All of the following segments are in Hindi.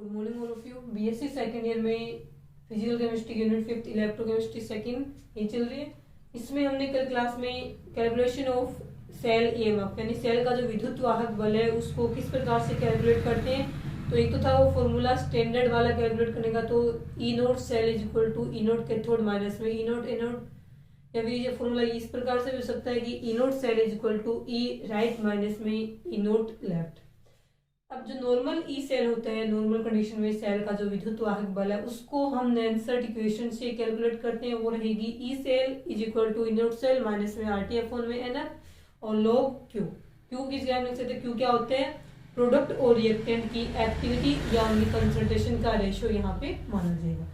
Good morning all of you. BSc second year में physical chemistry unit 5 electrochemistry second ये चल रही है। इसमें हमने कल क्लास में कैलकुलेशन ऑफ सेल ईएमएफ यानी सेल का जो विद्युत वाहक बल है उसको किस प्रकार से कैलकुलेट करते हैं। तो एक तो था वो फॉर्मूला स्टैंडर्ड वाला कैलकुलेट करने का, तो E note cell is equal to E naught cathode minus में ई नोट एनोड, या फिर ये फॉर्मूला इस प्रकार से भी हो सकता है कि E note cell is equal to E right minus में ई नोट लेफ्ट। अब जो नॉर्मल ई सेल होता है, नॉर्मल कंडीशन में सेल का जो विद्युत वाहक बल है उसको हम नेंसर्ट इक्वेशन से कैलकुलेट करते हैं। वो रहेगी E cell is equal to E note cell minus में आर टी अपॉन में एन एफ और लॉग क्यू। क्यू किस ज्ञान लिख सकते हैं, क्यू क्या होते हैं, प्रोडक्ट और रिएक्टेंट की एक्टिविटी या उनकी कंसंट्रेशन का रेशियो यहाँ पे माना जाएगा।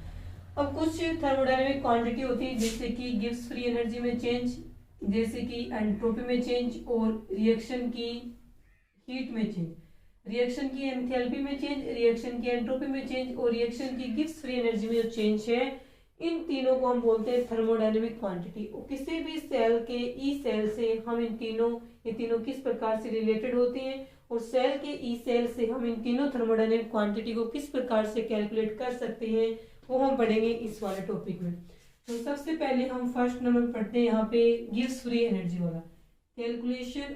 अब कुछ थर्मोडायनेमिक क्वांटिटी होती है जैसे कि गिब्स फ्री एनर्जी में चेंज, जैसे कि एंट्रोपी में चेंज और रिएक्शन की हीट में चेंज, रिएक्शन की एंथैल्पी में चेंज, रिएक्शन की एंट्रोपी में चेंज और रिएक्शन की गिब्स फ्री एनर्जी में जो चेंज है, इन तीनों को हम बोलते हैं थर्मोडायनेमिक क्वांटिटी। और किसी भी सेल के ई सेल से हम ये तीनों किस प्रकार से रिलेटेड होते हैं और सेल के ई सेल से हम इन तीनों थर्मोडायनेमिक क्वांटिटी को किस प्रकार से कैलकुलेट कर सकते हैं वो हम पढ़ेंगे इस वाले टॉपिक में। तो सबसे पहले हम फर्स्ट नंबर पढ़ते हैं यहाँ पे गिब्स फ्री एनर्जी वाला, calculation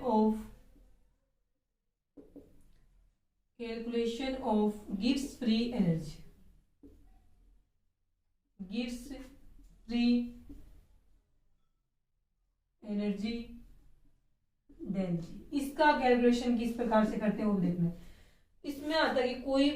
of Gibbs free energy. Gibbs free energy density, इसका कैलकुलेशन किस प्रकार से करते हैं वो देखना है। इसमें आता है कि कोई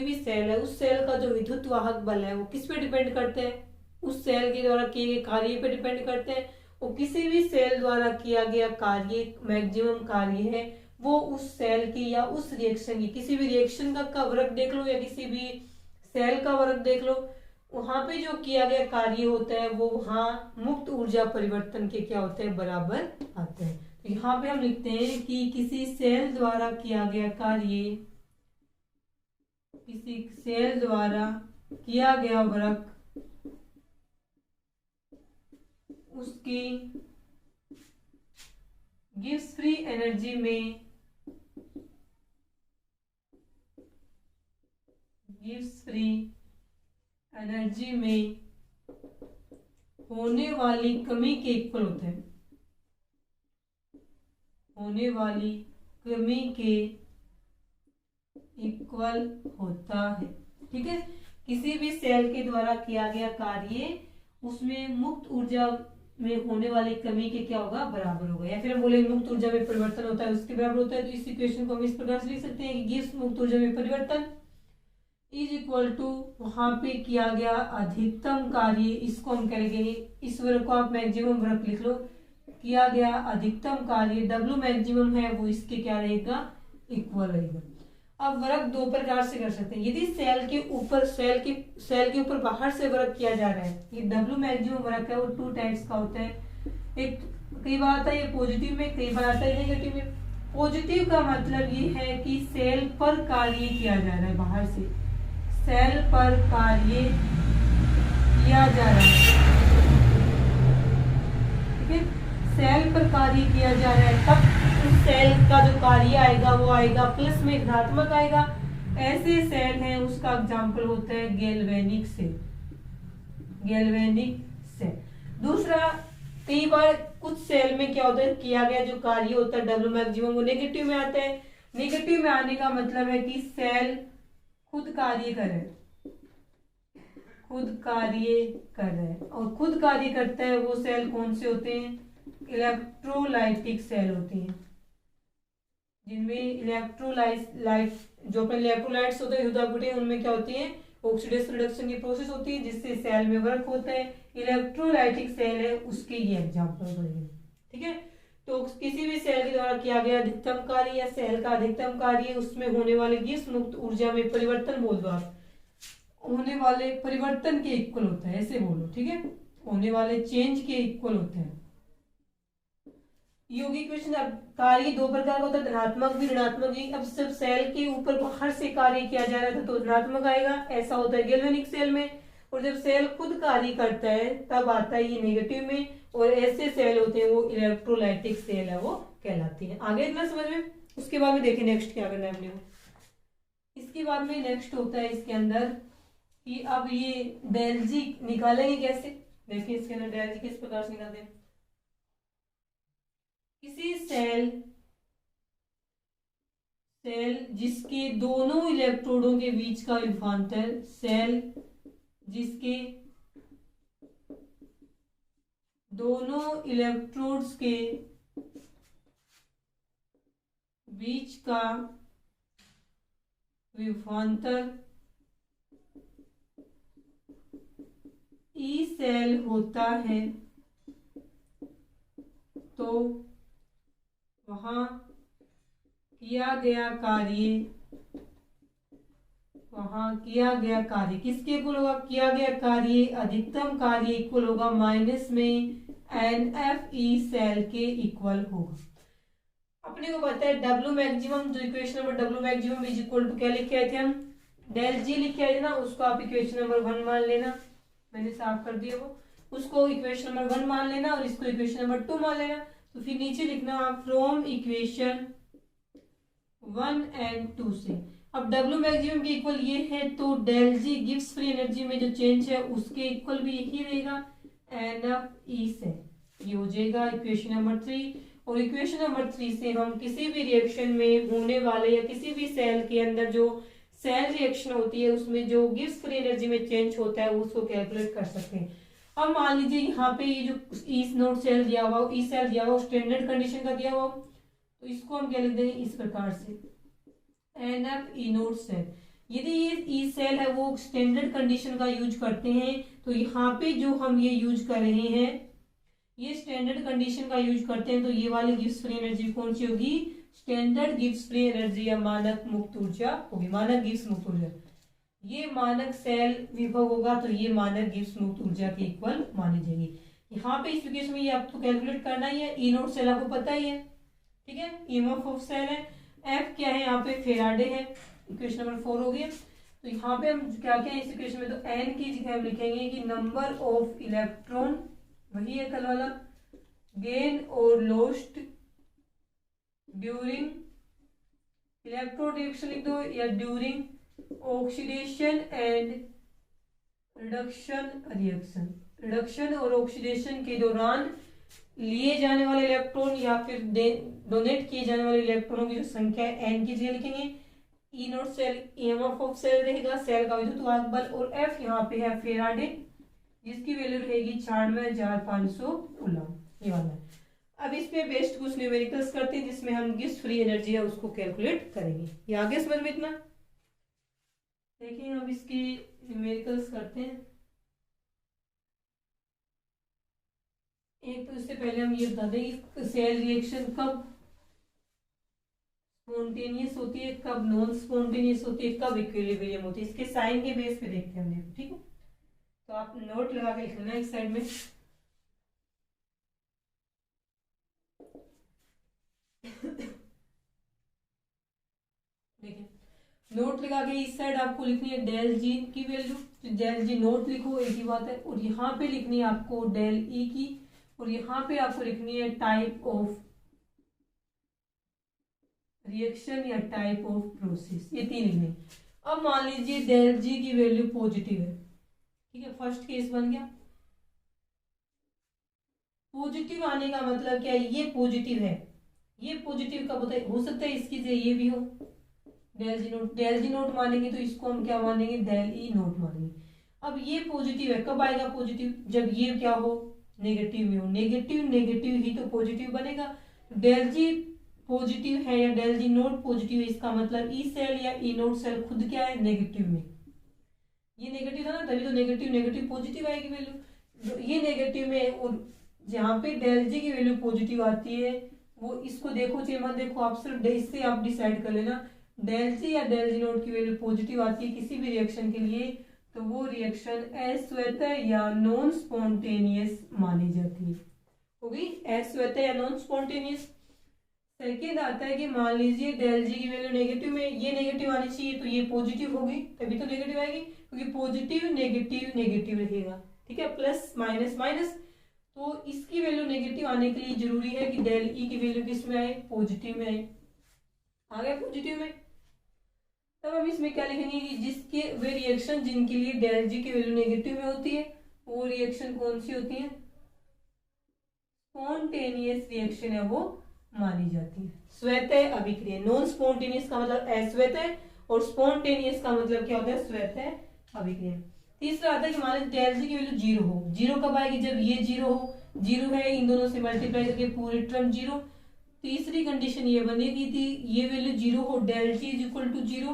भी सेल है, उस सेल का जो विद्युत वाहक बल है वो किस पे डिपेंड करते हैं, उस सेल के द्वारा किए गए कार्य पे डिपेंड करते हैं। और किसी भी सेल द्वारा किया गया कार्य, मैक्सिमम कार्य है वो उस सेल की या उस रिएक्शन की, किसी भी रिएक्शन का वर्क देख लो या किसी भी सेल का वर्क देख लो, वहां पे जो किया गया कार्य होता है वो वहां मुक्त ऊर्जा परिवर्तन के क्या होते हैं, बराबर आते हैं। तो यहाँ पे हम लिखते हैं कि किसी सेल द्वारा किया गया कार्य, किसी सेल द्वारा किया गया वर्क, उसकी गिब्स फ्री एनर्जी में होने वाली कमी के इक्वल होते हैं, होने वाली कमी के इक्वल होता है। ठीक है, किसी भी सेल के द्वारा किया गया कार्य उसमें मुक्त ऊर्जा में होने वाली कमी के क्या होगा, बराबर होगा। या फिर हम बोलेंगे मुक्त ऊर्जा में परिवर्तन होता है उसके बराबर होता है। तो इस इक्वेशन को हम इस प्रकार से लिख सकते हैं कि गिब्स मुक्त ऊर्जा में परिवर्तन इज इक्वल टू वहां पे किया गया अधिकतम कार्य, इसको हम कहेंगे, इस वर्क को आप मैक्सिमम वर्क लिख लो, किया गया अधिकतम कार्य W मैक्सिमम है वो इसके क्या रहेगा, इक्वल रहेगा। अब वर्क दो प्रकार से कर सकते हैं। यदि सेल के ऊपर बाहर से वर्क किया जा रहा है, ये W मैक्सिमम वर्क है वो टू टाइप्स का होता है। एक कई बार आता है ये पॉजिटिव में, कई बार आता है नेगेटिव में। पॉजिटिव का मतलब ये है कि सेल पर कार्य किया जा रहा है, बाहर से सेल पर कार्य किया जा रहा है, ठीक है, सेल पर कार्य किया जा रहा है, तब उस सेल का जो कार्य आएगा वो आएगा प्लस में धनात्मक आएगा। ऐसे सेल हैं, उसका एग्जांपल होता है गैल्वेनिक सेल। दूसरा, कई बार कुछ सेल में क्या होता है, किया गया जो कार्य होता है W मैक्सिमम वो नेगेटिव में आता है। नेगेटिव में आने का मतलब है कि सेल खुद कार्य कर रहा है, और खुद कार्य करता है वो सेल कौन से होते हैं, इलेक्ट्रोलाइटिक सेल होती हैं, जिनमें इलेक्ट्रोलाइट जो अपने इलेक्ट्रोलाइट्स होते हैं उनमें क्या होती है, ऑक्सीडेशन रिडक्शन की प्रोसेस होती है जिससे सेल में वर्क होता है। इलेक्ट्रोलाइटिक सेल है उसके ये एग्जांपल बनेंगे। ठीक है, तो किसी भी सेल के द्वारा किया गया अधिकतम कार्य या सेल का अधिकतम कार्य उसमें होने वाले गिब्स मुक्त ऊर्जा में परिवर्तन बोल दो आप, होने वाले परिवर्तन के इक्वल होता है, ऐसे बोलो। ठीक है, होने वाले चेंज के इक्वल होते हैं। योगी क्वेश्चन, अब कार्य दो प्रकार का होता है, धनात्मक भी ऋणात्मक भी। अब जब सेल के ऊपर बाहर से कार्य किया जा रहा था तो धनात्मक आएगा, ऐसा होता है गैल्वेनिक सेल में। और जब सेल खुद कार्य करता है तब आता है ये नेगेटिव में, और ऐसे सेल होते हैं वो इलेक्ट्रोलाइटिक सेल है वो कहलाती है। आगे इतना समझ में, उसके बाद में देखिए नेक्स्ट क्या करना है अपने को। इसके बाद में नेक्स्ट होता है इसके अंदर कि अब ये डेल जी निकालेंगे कैसे। देखिए इसके अंदर डेल जी किस प्रकार से निकालते हैं। किसी सेल जिसके दोनों इलेक्ट्रोडों के बीच का विभवांतर, सेल जिसके दोनों इलेक्ट्रोड्स के बीच का विभवांतर ई सेल होता है, तो वहां किया गया कार्य किसके इक्वल होगा। किया गया कार्य, अधिकतम कार्य इक्वल होगा माइनस में NFE सेल के इक्वल होगा। अपने को पता है W मैक्सिमम, जो equation number W maximum is equal to क्या लिखे आए थे हम, डेल जी लिखे आए थे ना, उसको आप इक्वेशन नंबर 1 मान लेना। मैंने साफ कर दिया वो, उसको इक्वेशन नंबर 1 मान लेना और इसको इक्वेशन नंबर 2 मान लेना। तो फिर नीचे लिखना आप फ्रॉम इक्वेशन 1 एंड 2 से। अब W मैक्सिमम के इक्वल ये है, तो डेल जी गिव्स फ्री एनर्जी में जो चेंज है उसके इक्वल भी यही रहेगा NFE से। ये हो जाएगा इक्वेशन नंबर 3। और इक्वेशन नंबर 3 से हम किसी भी रिएक्शन में होने वाले या किसी भी सेल के अंदर जो सेल रिएक्शन होती है उसमें जो गिव्स फ्री एनर्जी में चेंज होता है उसको कैलकुलेट कर सकते हैं। अब मान लीजिए यहाँ पे ये जो ई नोट सेल दिया हुआ, ई सेल दिया हुआ स्टैंडर्ड कंडीशन का दिया हुआ, तो इसको हम क्या लिख देंगे इस प्रकार से NFE नोट सेल। यदि ये ई सेल है वो स्टैंडर्ड कंडीशन का यूज करते हैं, तो यहाँ पे जो हम ये यूज कर रहे हैं ये स्टैंडर्ड कंडीशन का यूज करते हैं, तो ये वाली गिव्स फ्री एनर्जी कौन सी होगी, स्टैंडर्ड गिव्स फ्री एनर्जी या मानक मुक्त ऊर्जा होगी, मानक गिव्स मुक्त ऊर्जा। ये मानक सेल विभव होगा, तो ये मानक गिव्स मुक्त ऊर्जा के इक्वल मानी जाएगी। यहाँ पे इस केस में ये आपको कैलकुलेट करना ही है। ई नोट सेल आपको पता ही है, ठीक है, EMF ऑफ सेल है। F क्या है यहाँ पे, फेराडे है, इक्वेशन नंबर 4 हो गया। तो यहाँ पे हम क्या क्या है इस इक्वेशन में, तो N की जगह हम लिखेंगे कि नंबर ऑफ इलेक्ट्रॉन, वही है कल वाला, गेन और लॉस्ट ड्यूरिंग इलेक्ट्रोड रिएक्शन लिख दो, या during oxidation and reduction reaction. Reduction और ऑक्सीडेशन के दौरान लिए जाने वाले इलेक्ट्रॉन या फिर डोनेट किए जाने वाले इलेक्ट्रॉनों की जो संख्या है N की जगह लिखेंगे। E note cell EMF of cell रहेगा, सेल का विद्युत वाहक बल, और F यहाँ पे है फेराडे जिसकी वैल्यू रहेगी 96,500 कूलम, ये वाला है। अब इस पे बेस्ड कुछ न्यूमेरिकल्स करते हैं जिसमें हम गिव्स फ्री एनर्जी है उसको कैलकुलेट करेंगे। ये आगे समझ में इतना। देखिए अब इसकी न्यूमेरिकल्स करते हैं। एक तो इससे पहले हम ये बता दें कि सेल रिएक्शन कब स्पॉन्टेनियस होती है, कब नॉन स्पॉन्टेनियस होती है, कब इक्विलिब्रियम होती है, इसके साइन के बेस पे देखते हैं हमने, ठीक है। तो आप नोट लगा के लिखना एक साइड में। देखिए नोट लगा के इस साइड आपको लिखनी है डेल जी की वैल्यू, तो डेल जी नोट लिखो, एक ही बात है। और यहाँ पे लिखनी है आपको डेल ई की, और यहाँ पे आपको लिखनी है टाइप ऑफ रिएक्शन या टाइप ऑफ प्रोसेस, ये 3 लिखने। अब मान लीजिए डेल जी की वैल्यू पॉजिटिव है, ठीक है, फर्स्ट केस बन गया। पॉजिटिव आने का मतलब क्या है, ये पॉजिटिव है, ये पॉजिटिव कब होता है, हो सकता है इसकी जगह ये भी हो, डेल जी नोट मानेंगे तो इसको हम क्या मानेंगे, डेल ई नोट मानेंगे। अब ये पॉजिटिव है, कब आएगा पॉजिटिव, जब ये क्या हो, नेगेटिव में हो। नेगेटिव ही तो पॉजिटिव बनेगा। डेल जी पॉजिटिव है या डेल जी नोट पॉजिटिव है, इसका मतलब ई सेल या ई नोट सेल खुद क्या है, नेगेटिव में। ये नेगेटिव था ना, तभी तो नेगेटिव पॉजिटिव आएगी वैल्यू, ये नेगेटिव में। और जहाँ पे डेल जी की वैल्यू पॉजिटिव आती है वो, इसको देखो चाहे मत देखो, आप सिर्फ इससे आप डिसाइड कर लेना, डेल जी या डेल जी नोट की वैल्यू पॉजिटिव आती है किसी भी रिएक्शन के लिए, तो वो रिएक्शन अस्वीयतः या नॉन स्पॉन्टेनियस मानी जाती है, होगी अस्वीयतः या नॉन स्पॉन्टेनियस। सेकेंड आता है कि मान लीजिए डेल जी की वैल्यू नेगेटिव में, ये नेगेटिव आनी चाहिए तो ये पॉजिटिव होगी, तभी तो नेगेटिव आएगी, क्योंकि पॉजिटिव नेगेटिव रहेगा, ठीक है, प्लस माइनस माइनस। तो इसकी वैल्यू नेगेटिव आने के लिए जरूरी है कि डेल ई की वैल्यू किस में आए, पॉजिटिव में आए। आ गया पॉजिटिव में। तब हम इसमें क्या लिखेंगे कि जिसके वे रिएक्शन जिनके लिए डेल जी की वैल्यू नेगेटिव में होती है वो रिएक्शन कौन सी होती है, स्पॉन्टेनियस रिएक्शन है वो मानी जाती है। स्वतः अभिक्रिया, नॉन स्पॉन्टेनियस का मतलब अस्वतः और स्पॉन्टेनियस का मतलब क्या होता है, स्वतः अभिक्रिया। तीसरा आता है कि मान लीजिए डेल जी की वैल्यू जीरो हो। जीरो कब आएगी, जब ये जीरो हो, जीरो है इन दोनों से मल्टीप्लाई करके पूरी टर्म जीरो। तीसरी कंडीशन ये बनेगी थी ये वैल्यू जीरो हो, del T is equal to zero,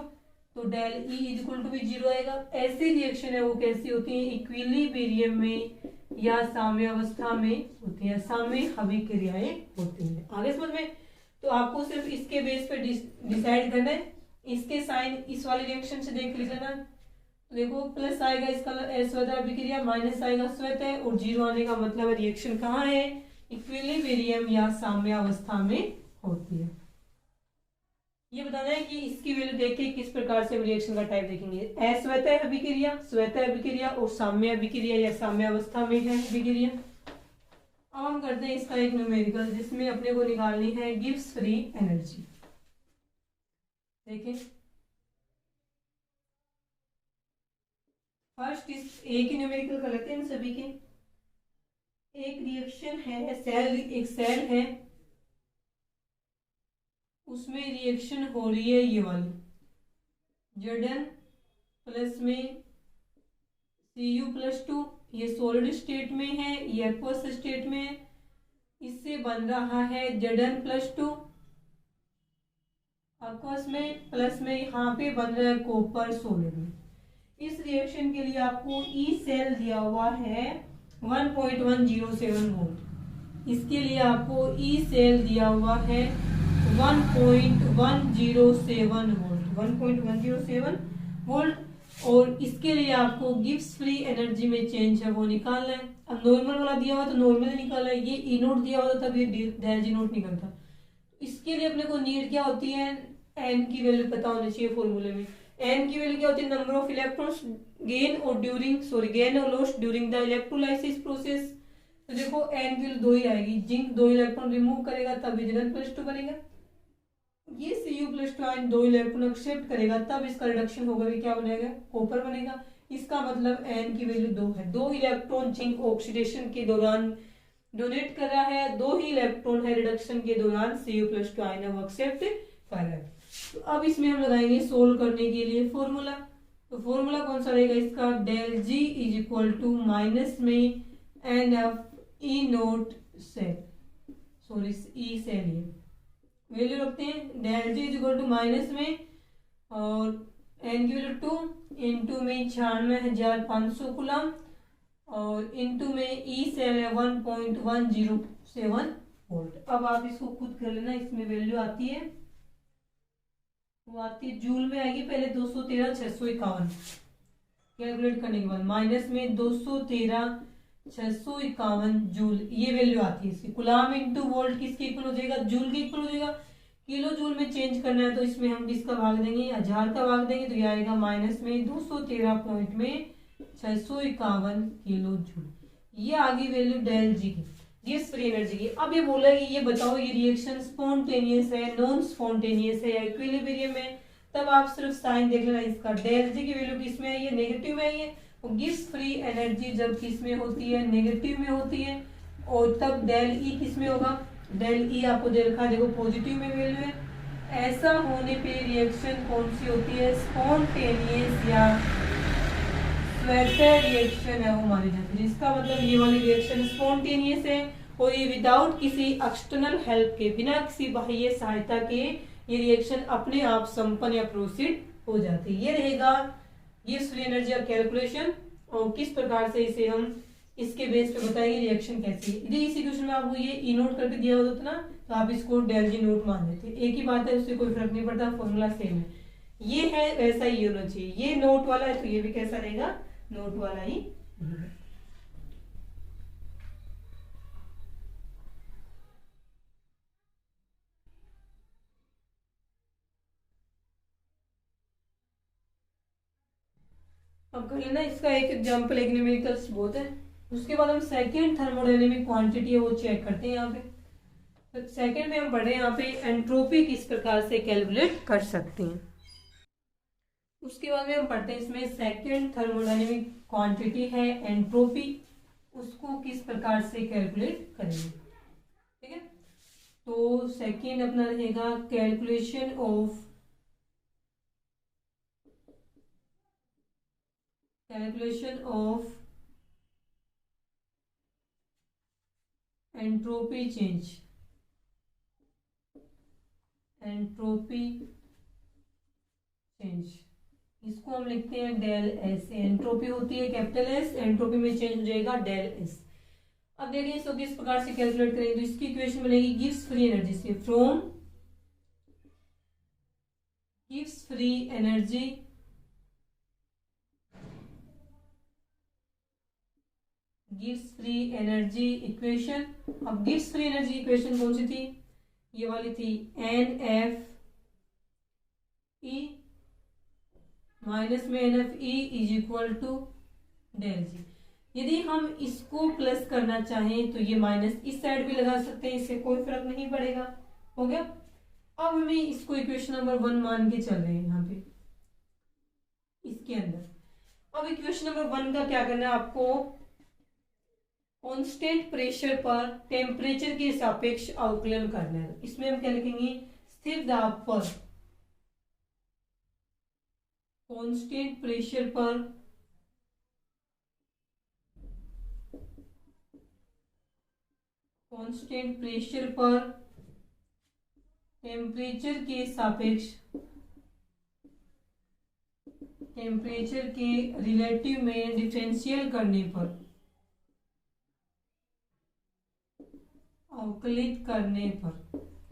तो del E is equal to भी जीरो आएगा। ऐसी रिएक्शन है वो कैसी होती है, इक्विलिब्रियम में या साम्यावस्था में होती है, साम्य अभिक्रियाएं होती हैं। आगे समझ में? तो आपको सिर्फ इसके बेस पे डिसाइड करना है, इसके साइन इस वाले रिएक्शन से देख लेना। देखो प्लस आएगा इसका अस्वतः अभिक्रिया, माइनस आएगा स्वतः, और जीरो आने का मतलब रिएक्शन कहाँ है, इक्विलिब्रियम या साम्यावस्था में होती है। ये बताना है कि इसकी वैल्यू देख के किस प्रकार से रिएक्शन का टाइप देखेंगे, अस्वतः अभिक्रिया, स्वतः अभिक्रिया और साम्य अभिक्रिया या साम्यावस्था में है अभिक्रिया। अब हम करते हैं इसका एक न्यूमेरिकल जिसमें अपने को निकालनी है गिब्स फ्री एनर्जी। देखिए फर्स्ट इस एक ही न्यूमेरिकल कर लेते हैं सभी के। एक रिएक्शन है सेल, एक सेल है उसमें रिएक्शन हो रही है ये वाली, Zn प्लस में Cu+2, ये सॉलिड स्टेट में है, ये एक्वस स्टेट में है। इससे बन रहा है Zn+2 एक्वस में, प्लस में यहाँ पे बन रहा है कॉपर सॉलिड में। इस रिएक्शन के लिए आपको ई सेल दिया हुआ है 1.107 वोल्ट। इसके लिए आपको ई सेल दिया हुआ है 1.107 वोल्ट, 1.107 वोल्ट। और इसके लिए आपको गिब्स फ्री एनर्जी में चेंज है वो निकालना है। अब नॉर्मल वाला दिया हुआ तो नॉर्मल निकालना है, ये ई नोट दिया हुआ था तब ये डेल जी नोट निकलता। इसके लिए अपने को नीड क्या होती है, एन की वैल्यू पता होनी चाहिए फॉर्मूले में। एन की वैल्यू क्या होती है, नंबर ऑफ इलेक्ट्रॉन्स गेन और गेन और loss during the electrolysis process. तो देखो एन की वैल्यू 2 ही आएगी, जिंक 2 इलेक्ट्रॉन रिमूव करेगा तब Zn+2 बनेगा। ये Cu+2 आयन 2 इलेक्ट्रॉन एक्सेप्ट करेगा तब इसका रिडक्शन होगा, क्या बनेगा, कॉपर बनेगा। इसका मतलब एन की वैल्यू 2 है। 2 इलेक्ट्रॉन जिंक ऑक्सीडेशन के दौरान डोनेट कर रहा है, 2 ही इलेक्ट्रॉन है रिडक्शन के दौरान Cu+2 आयन वो एक्सेप्ट कर रहा है। तो अब इसमें हम लगाएंगे सोल्व करने के लिए फॉर्मूला। तो फॉर्मूला कौन सा रहेगा इसका, del G is equal to minus में N F E note cell, sorry E cell, ये वैल्यू रखते हैं। Del G is equal to minus में और एन की वैल्यू 2 इंटू में 96,500 कूलम और इंटू में ई सेल है 1.107 वोल्ट। अब आप इसको खुद कर लेना, इसमें वैल्यू आती है वो आती है जूल में आएगी, पहले 213,651 कैलकुलेट करने के बाद माइनस में 213,651 जूल, ये वैल्यू आती है इसकी। कुलाम इंटू वोल्ट किसके इक्वल हो जाएगा, जूल के इक्वल हो जाएगा। किलो जूल में चेंज करना है तो इसमें हम किसका भाग देंगे, 1000 का भाग देंगे, तो ये आएगा माइनस में 213.651 किलो जूल। ये आ गई वैल्यू डेल जी की, गिब्स फ्री एनर्जी की। अब ये बोला कि ये बताओ ये रिएक्शन स्पॉन्टेनियस है, नॉन स्पॉन्टेनियस है या इक्विलिब्रियम है। तब आप सिर्फ साइन देख लेना इसका, डेल जी की वैल्यू किस में है, ये नेगेटिव में है ये। और गिब्स फ्री एनर्जी जब किस में होती है, नेगेटिव में होती है, और तब डेल ई किस में होगा, डेल ई आपको दे रखा है देखो पॉजिटिव में वैल्यू है। ऐसा होने पे रिएक्शन कौन सी होती है, स्पॉन्टेनियस या स्वतः रिएक्शन है वो मानी जाती है। इसका मतलब ये वाली रिएक्शन स्पॉन्टेनियस है और ये विदाउट किसी एक्सटर्नल हेल्प के, बिना किसी बाह्य सहायता के ये रिएक्शन अपने आप संपन्न या प्रोसीड हो जाती है। ये रहेगा गिब्स फ्री एनर्जी का कैलकुलेशन और किस प्रकार से इसे हम इसके बेस पे बताएंगे रिएक्शन कैसी है। यदि इसी क्वेश्चन में आपको ये ई नोट करके दिया होता ना तो आप इसको डेल जी नोट मान लेते, एक ही बात है, उससे कोई फर्क नहीं पड़ता, फॉर्मूला सेम है। ये है वैसा ही होना चाहिए, ये नोट वाला है तो ये भी कैसा रहेगा, नोट वाला ही। अब कर लेना इसका एक एग्जांपल, एक न्यूमेरिकल्स बहुत है। उसके बाद हम सेकंड थर्मोडायनेमिक क्वांटिटी है वो चेक करते हैं यहाँ पे। तो सेकंड में हम पढ़े यहाँ पे एंट्रोपी किस प्रकार से कैलकुलेट कर सकते हैं। उसके बाद में हम पढ़ते हैं इसमें सेकंड थर्मोडायनेमिक क्वांटिटी है एंट्रोपी, उसको किस प्रकार से कैलकुलेट करेंगे। ठीक है, तो सेकंड अपना रहेगा calculation of entropy change, entropy change, इसको हम लिखते हैं डेल एस। एंट्रोपी होती है कैपिटल एस, एंट्रोपी में चेंज हो जाएगा डेल एस। अब देखिए इसको किस प्रकार से कैलकुलेट करेंगे, तो इसकी इक्वेशन बनेगी गिव्स फ्री एनर्जी से, फ्रॉम गिव्स फ्री एनर्जी इक्वेशन। अब गिव्स फ्री एनर्जी इक्वेशन कौन सी थी, ये वाली थी, एन एफ ई माइनस में N F E is equal to del G. यदि हम इसको प्लस करना चाहें तो ये माइनस इस साइड भी लगा सकते हैं, इससे कोई फर्क नहीं पड़ेगा। हो गया। अब हमें इसको इक्वेशन नंबर 1 मान के चल रहे हैं यहाँ पे इसके अंदर। अब इक्वेशन नंबर 1 का क्या करना है आपको, कांस्टेंट प्रेशर पर टेम्परेचर के सापेक्ष अवकलन करना है। इसमें हम क्या लिखेंगे, स्थिर दाब पर कांस्टेंट प्रेशर पर टेम्परेचर के रिलेटिव में डिफरेंशियल करने पर, अवकलित करने पर,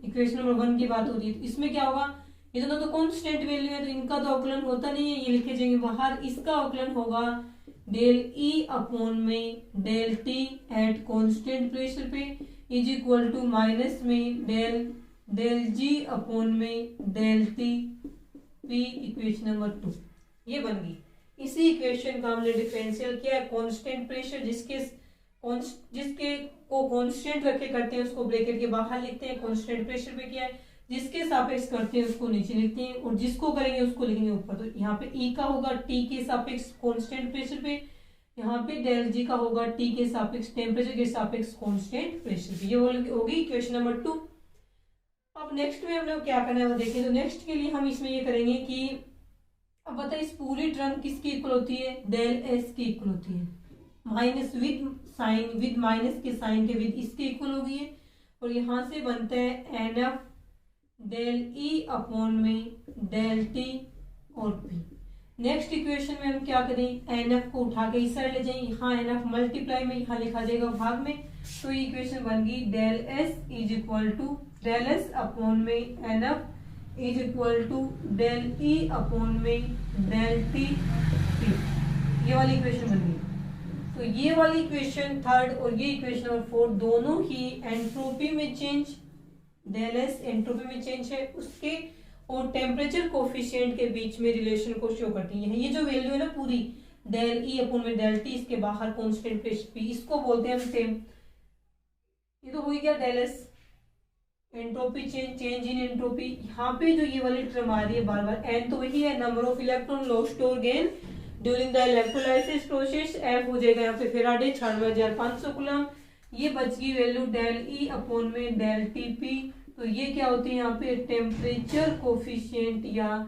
इक्वेशन नंबर 1 की बात होती है। तो इसमें क्या होगा, ये दोनों तो कांस्टेंट वैल्यू है तो इनका तो अवकलन होता नहीं है, ये लिखे जाएंगे बाहर। इसका अवकलन होगा डेल ई अपॉन में del T at constant pressure पे इज इक्वल टू माइनस में डेल जी अपॉन में del T P, equation number 2 ये बन गई। इसी इक्वेशन का हमने डिफरेंशियल किया है, कांस्टेंट प्रेशर जिसके को कांस्टेंट रखे करते हैं उसको ब्रैकेट के बाहर लिखते हैं, कांस्टेंट प्रेशर पे किया है, जिसके सापेक्ष करते हैं उसको नीचे लिखते हैं और जिसको करेंगे उसको लिखेंगे ऊपर। तो यहाँ पे ई का होगा टी के सापेक्ष कांस्टेंट प्रेशर पे, यहाँ पे डेल जी का होगा टी के सापेक्ष टेम्परेचर के सापेक्ष कांस्टेंट प्रेशर पे। ये होगी इक्वेशन नंबर 2। अब नेक्स्ट में हम लोग क्या करना है वो देखिए। तो नेक्स्ट के लिए हम इसमें ये करेंगे कि अब बताइए इस पूरी टर्म किसकी इक्वल होती है, डेल एस की इक्वल होती है, माइनस विद माइनस के साइन के विद इसके इक्वल होगी है, और यहां से बनता है N F del E upon में डेल टी और पी। नेक्स्ट इक्वेशन में हम क्या करें, एन एफ को उठा के इस साइड ले जाएं, यहाँ एन एफ मल्टीप्लाई में यहाँ लिखा जाएगा भाग में, तो ये इक्वेशन बन गई del S is equal to del S upon में N F is equal to del E upon में डेल टी पी। ये वाली इक्वेशन बन गई। तो ये वाली इक्वेशन 3 और ये इक्वेशन नंबर 4 दोनों ही एंट्रोपी में चेंज, डेल एस एंट्रोपी में चेंज है उसके और टेम्परेचर कोफिशिएंट के बीच में रिलेशन को शो करती है। ये जो वैल्यू है ना पूरी डेल ई अपॉन में डेल टी, इसके बाहर कांस्टेंट प्रेशर पी, इसको बोलते हैं हम ये तो हो गया del S entropy change in entropy. यहाँ पे जो ये वाली टर्म आ रही है बार बार, एन तो वही है नंबर ऑफ इलेक्ट्रॉन लॉस्ट और gain during the electrolysis process, F हो जाएगा यहाँ पे फेराडे 96,500 कूलम। ये बच गई वैल्यू डेल ई अपॉन में डेल टी पी। तो ये क्या होती है यहाँ पे टेम्परेचर कोफिशिएंट या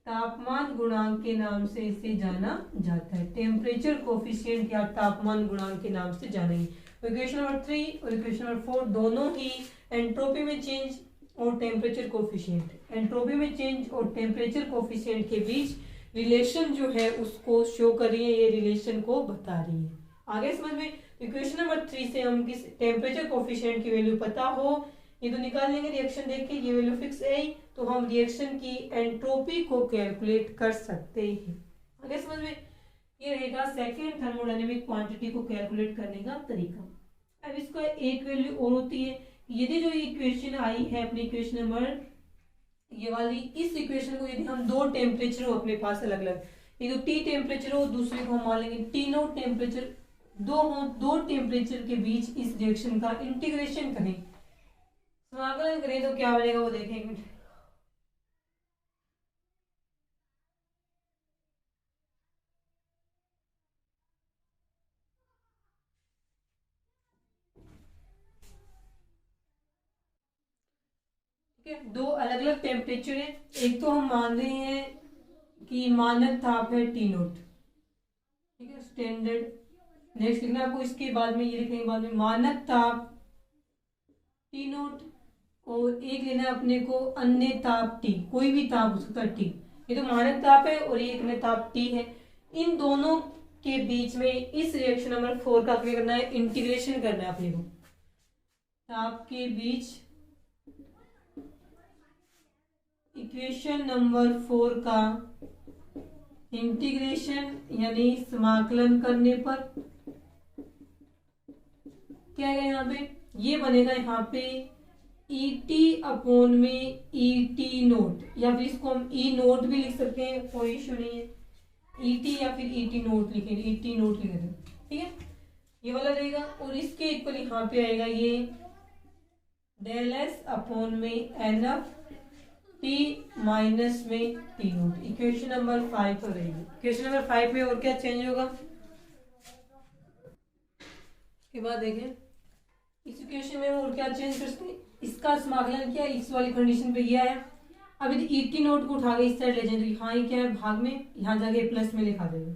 तापमान गुणांक के नाम से इसे जाना जाता है, टेम्परेचर कोफिशिएंट या तापमान गुणांक के नाम से जानेंगे। इक्वेशन नंबर 3 और इक्वेशन नंबर 4 दोनों ही एंट्रोपी में चेंज और टेम्परेचर कोफिशिएंट, एंट्रोपी में चेंज और टेम्परेचर कोफिशिएंट के बीच रिलेशन जो है उसको शो कर रही है, ये रिलेशन को बता रही है। आगे समझ में। इक्वेशन नंबर 3 से हम किस टेम्परेचर कोफिशिएंट की वैल्यू पता हो ये तो निकाल लेंगे, रिएक्शन देख के ये वैल्यू फिक्स है तो हम रिएक्शन की एंट्रोपी को कैलकुलेट कर सकते हैं। आगे समझ में। ये रहेगा सेकेंड थर्मोडायनेमिक क्वांटिटी को कैलकुलेट करने का तरीका। अब इसका एक वैल्यू और होती है, यदि जो इक्वेशन आई है अपनी इक्वेशन नंबर ये वाली, इस इक्वेशन को यदि हम दो टेम्परेचर हो अपने पास अलग अलग, एक तो टी टेम्परेचर हो दूसरे को हम मान लेंगे टी नॉट टेम्परेचर, दो टेम्परेचर के बीच इस रिएक्शन का इंटीग्रेशन करें, समाकलन करें तो क्या बनेगा वो देखेंगे। ठीक है, दो अलग अलग टेम्परेचर है। एक तो हम मान रहे हैं कि मानक ताप है टी नोट, ठीक है, स्टैंडर्ड। नेक्स्ट लिखना आपको, इसके बाद में ये लिखेंगे बाद में मानक ताप टी नोट, और एक लेना है अपने को अन्य ताप टी, कोई भी ताप हो सकता है टी। ये तो मानक ताप है और ये अन्य ताप टी है। इन दोनों के बीच में इस रिएक्शन नंबर 4 का क्या करना है, इंटीग्रेशन करना है अपने को। ताप के बीच इक्वेशन नंबर 4 का इंटीग्रेशन यानी समाकलन करने पर क्या है यहाँ पे, ये बनेगा यहाँ पे ईटी अपॉन में ईटी नोट, या फिर इसको हम ई नोट भी लिख सकते हैं, कोई इशू नहीं है। ईटी या फिर ईटी नोट लिखेंगे, ईटी नोट लिख देते, ठीक है, ये वाला रहेगा। और इसके इक्वल यहाँ पे आएगा ये डेल एस अपॉन में एन एफ टी माइनस में टी नोट। इक्वेशन नंबर 5 पर रहेगी। इक्वेशन नंबर 5 में और क्या चेंज होगा, के बाद देखें इस इक्वेशन में और क्या चेंज कर सकते हैं। इसका समाकलन क्या है, इस वाली कंडीशन पे ये है। अब यदि ईटी नोट को उठा के इस साइड ले जाए तो यहाँ ये क्या है, भाग में, यहाँ जाके प्लस में लिखा देगा।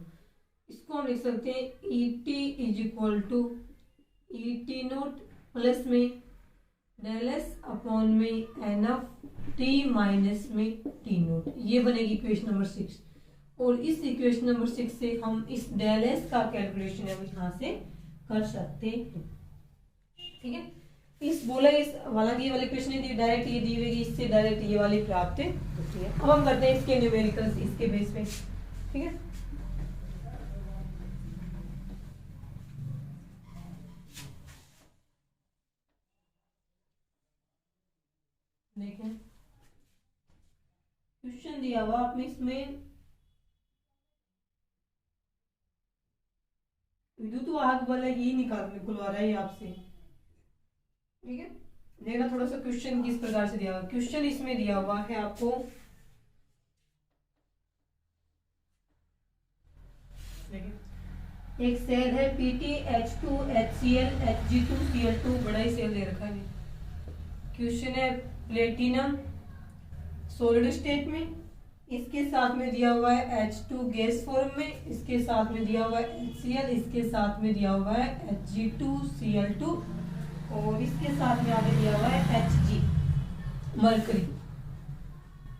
इसको हम लिख सकते हैं ET is equal to ET not plus में डेल एस अपॉन में एन एफ टी माइनस में टी नोट। ये बनेगी इक्वेशन नंबर 6। और इस इक्वेशन नंबर 6 से हम इस डेल एस का कैलकुलेशन है यहाँ से कर सकते हैं, ठीक है। इस बोला इस वाला की वाली क्वेश्चन दी डायरेक्ट ये दी हुई, इससे डायरेक्ट ये वाली प्राप्त होती है। अब हम करते हैं इसके न्यूमेरिकल्स इसके बेस पे, ठीक है। देखें क्वेश्चन दिया हुआ आपने, इसमें विद्युत वाहक बल है, ये निकालवा रहा है ये आपसे, ठीक है। देखना थोड़ा सा क्वेश्चन किस प्रकार से दिया हुआ। क्वेश्चन इसमें दिया हुआ है आपको, एक सेल है Pt H2 HCl Hg2 Cl2, बड़ा ही सेल दे रखा है। क्वेश्चन है प्लेटिनम सॉलिड स्टेट में, इसके साथ में दिया हुआ है H2 गैस फॉर्म में, इसके साथ में दिया हुआ है HCl, इसके साथ में दिया हुआ है Hg2 Cl2, और इसके साथ में आगे दिया हुआ है Hg मरकरी।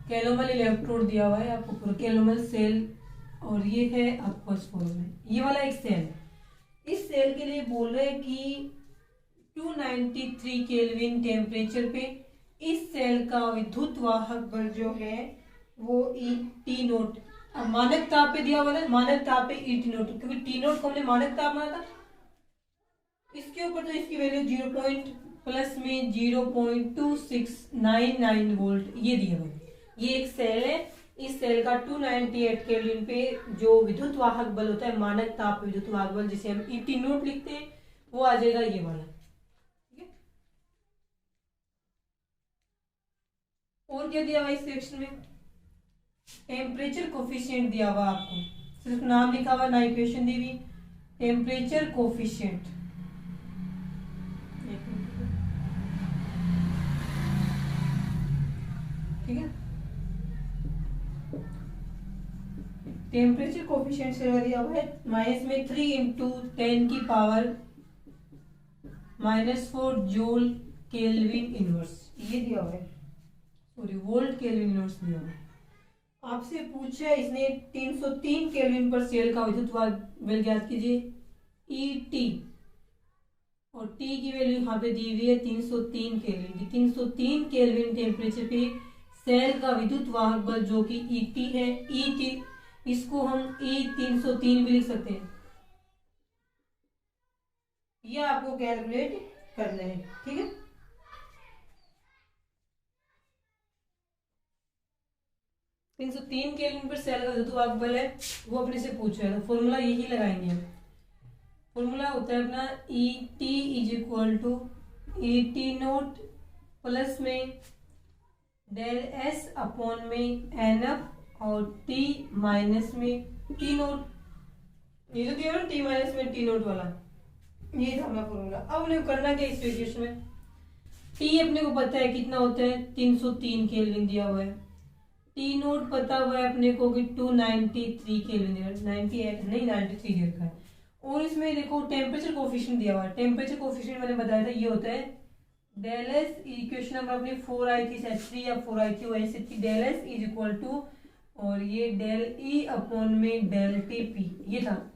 कैलोमल इलेक्ट्रोड दिया हुआ है आपको पूरा, कैलोमल सेल, और ये है aqueous फॉर्म में। ये वाला एक सेल है, इस सेल के लिए बोल रहे हैं कि 293 केल्विन टेम्परेचर पे इस सेल का विद्युत वाहक बल जो है वो टी नोट, मानक ताप पे दिया हुआ है, मानक ताप पे ई टी नोट, क्योंकि टी नोट को हमने मानक ताप माना था। इसके ऊपर तो इसकी वैल्यू 0 प्लस में 0.2699 वोल्ट ये दिया हुआ है। ये एक सेल है, इस सेल का 298 केल्विन पे जो विद्युत वाहक बल होता है, मानक ताप विद्युत वाहक बल जिसे हम ई टी नोट लिखते हैं, वो आ जाएगा ये वाला, ठीक है। और क्या दिया हुआ इस सेक्शन में, टेम्परेचर कोफिशिएंट दिया हुआ आपको, सिर्फ नाम लिखा हुआ ना इक्वेशन दी हुई। टेम्परेचर कोफिशिएंट, ठीक है। टेम्परेचर कोफिशिएंट से दिया हुआ है माइनस में 3 इंटू 10 की पावर -4 जूल केल्विन इनवर्स, ये दिया हुआ है, सॉरी वोल्ट केल्विन इनवर्स दिया हुआ है। आपसे पूछा है इसने 303 केल्विन पर सेल का विद्युत बल ज्ञात कीजिए ई टी, और टी की वैल्यू यहाँ पे दी हुई है 303 केल्विन। 303 केल्विन टेम्परेचर पे सेल का विद्युत वाहक बल जो कि ई टी है, ई टी इसको हम E303 भी लिख सकते हैं। ये आपको कैलकुलेट करना है, ठीक है। तीन सौ तीन केल्विन पर सेल का विद्युत वाहक बल है, वो अपने से पूछ रहा है, तो फॉर्मूला यही लगाएंगे हम। फॉर्मूला होता है अपना E T is equal to E T not plus में डेल एस अपॉन में एन एफ और टी माइनस में टी नोट, ये तो दिया ना टी माइनस में टी नोट वाला, ये था हमारा फॉर्मूला। अब उन्हें करना क्या इस इक्वेशन में, टी अपने को पता है कितना होता है 303 केल्विन दिया हुआ है। टी नोट पता हुआ है अपने को कि 293 केल्विन, 98 नहीं 93 दे रखा है। और इसमें देखो टेम्परेचर कोफिशिएंट दिया हुआ है। टेम्परेचर कोफिशिएंट मैंने बताया था ये होता है डेल एस, इक्वेशन नंबर अपनी 4 आई थी शायद 3 या 4 आई थी, वो ऐसे थी del S is equal to और ये डेल ई अपॉन में डेल टी पी, ये था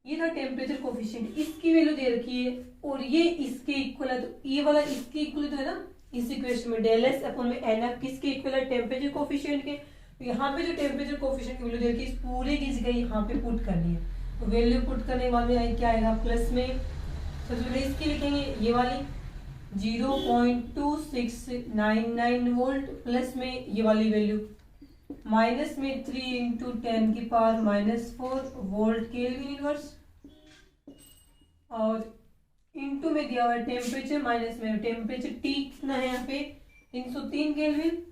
टेम्परेचर कोफिशिएंट। इसकी वैल्यू दे रखी है और ये इसके इक्वल है, तो ये वाला इसके इक्वल तो है ना इस इक्वेशन में डेल एस अपॉन में एन एफ किसके इक्वल है टेम्परेचर कोफिशिएंट के। तो यहाँ पे जो टेम्परेचर कोफिशिएंट की वैल्यू दे रखी है इस पूरे की जगह यहाँ पे पुट करनी है। तो वैल्यू पुट करने के बाद में क्या आएगा प्लस में सबसे पहले इसकी लिखेंगे ये वाली 0.2699 वोल्ट प्लस में ये वाली वैल्यू माइनस में 3 इंटू 10 की पावर -4 वोल्ट केल्विन इनवर्स और इंटू में दिया हुआ है टेम्परेचर माइनस में टेम्परेचर टी कितना है यहाँ पे 303 केल्विन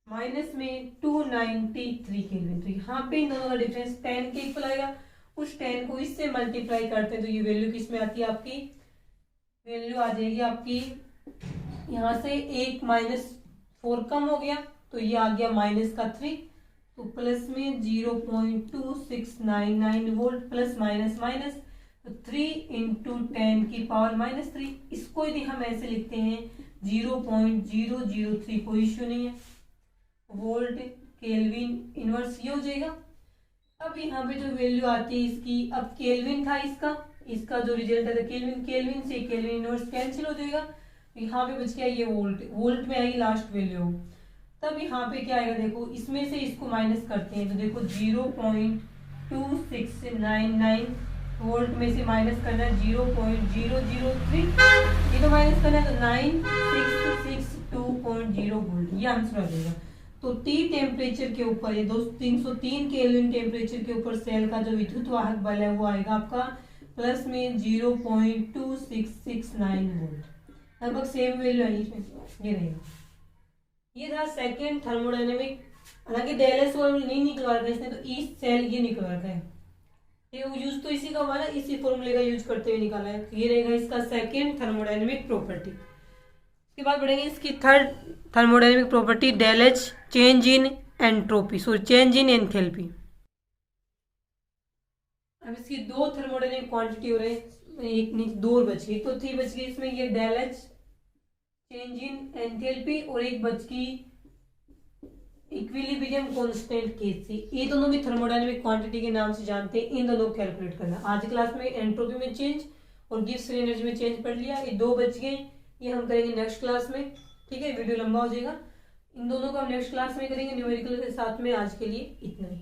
माइनस में 293 केल्विन। तो यहाँ पे इन दोनों का डिफरेंस 10 के इक्वल आएगा। उस 10 को इससे मल्टीप्लाई करते हैं तो ये वैल्यू किस में आती है आपकी वैल्यू आ जाएगी आपकी यहाँ से 1 -4 कम हो गया तो ये आ गया -3 तो प्लस में 0.2699 वोल्ट प्लस माइनस माइनस तो 3 इंटू 10 की पावर -3। इसको यदि हम ऐसे लिखते हैं 0.003 कोई इश्यू नहीं है वोल्ट केल्विन इनवर्स ये हो जाएगा। अब यहाँ पे जो वैल्यू आती है इसकी अब केल्विन था इसका जो रिजल्ट है केल्विन से केल्विन इनवर्स कैंसिल हो जाएगा। यहाँ पे बच गया ये वोल्ट में आएगी लास्ट वैल्यू। तब यहाँ पे क्या आएगा देखो इसमें से इसको माइनस करते हैं तो देखो 0.2699 वोल्ट में से माइनस करना है 0.003 ये तो माइनस करना है तो 9662.0 वोल्ट ये आंसर आ जाएगा। तो टी टेम्परेचर के ऊपर ये 303 केल्विन टेम्परेचर के ऊपर सेल का जो विद्युत वाहक बल है वो आएगा आपका प्लस में 0.2669 वोल्ट। लगभग सेम वैल्यू है इसमें ये रहेगा। ये था सेकंड थर्मोडायनेमिक। हालांकि डेल एस नहीं निकलवा रखा इसने तो ई सेल ये निकलवा रखा है। ये यूज तो इसी का हुआ ना इसी फॉर्मूले का यूज करते हुए निकाला है। तो ये रहेगा इसका सेकंड थर्मोडायनेमिक प्रॉपर्टी। इसके बाद बढ़ेंगे इसकी third thermodynamic property del H change in entropy sorry change in enthalpy. अब इसकी दो थर्मोडायनेमिक क्वांटिटी हो रहे हैं एक नहीं दो बच गई तो 3 बच गई इसमें ये del H change in enthalpy और एक बच गई इक्विलिब्रियम कांस्टेंट Kc। ये दोनों भी थर्मोडायनेमिक क्वांटिटी के नाम से जानते हैं। इन दोनों को कैलकुलेट करना। आज क्लास में एंट्रोपी में चेंज और गिब्स फ्री एनर्जी में चेंज पढ़ लिया। ये 2 बच गए ये हम करेंगे नेक्स्ट क्लास में। ठीक है वीडियो लंबा हो जाएगा। इन दोनों को हम नेक्स्ट क्लास में करेंगे न्यूमेरिकल के साथ में। आज के लिए इतना ही।